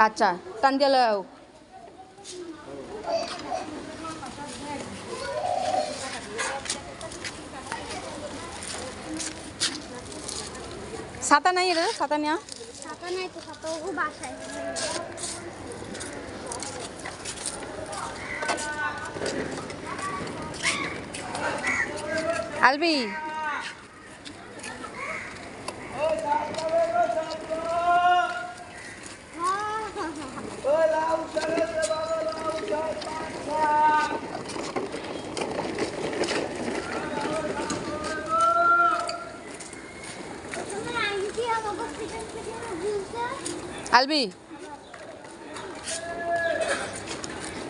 আচ্ছা টান দিয়ে লাও ছাতা নাই রে ছাতা নিয়া ছাতা নাই তো ছাতা ও বাসায় আলবি আলবি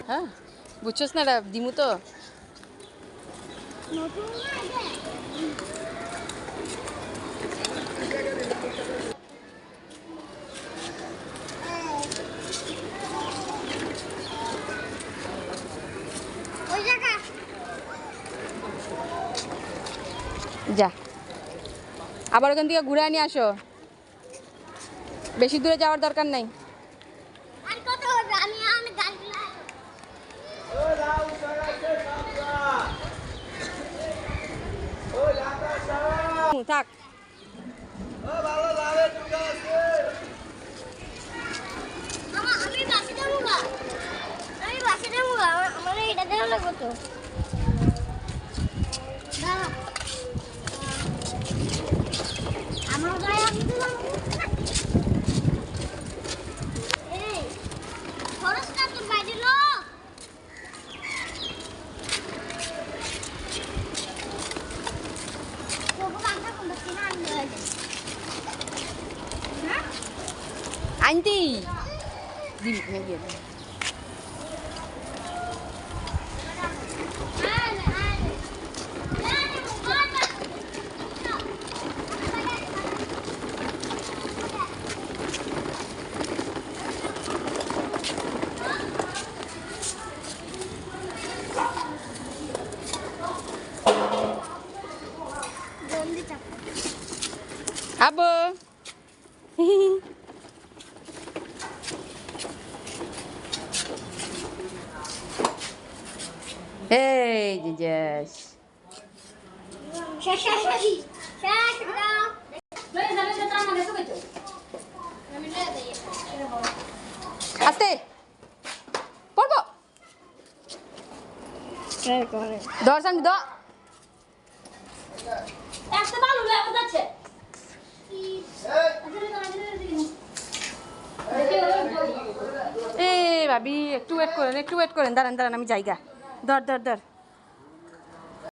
হ্যাঁ বুঝছস না রে দিমু তো যা আবার ওখান থেকে ঘুরে নিয়ে আসো বেশি দূরে যাওয়ার দরকার নাই থাক আমার এটা দেওয়া লাগবে তো আমার গায়ে খরচটা তোর বাইরে লোক আনতি দিন গিয়ে আবো এই জিজাস আস্তে পড়বো ধর সামনে ধর এ ভাবি একটু ওয়েট করেন দাঁড়ান আমি জায়গা ধর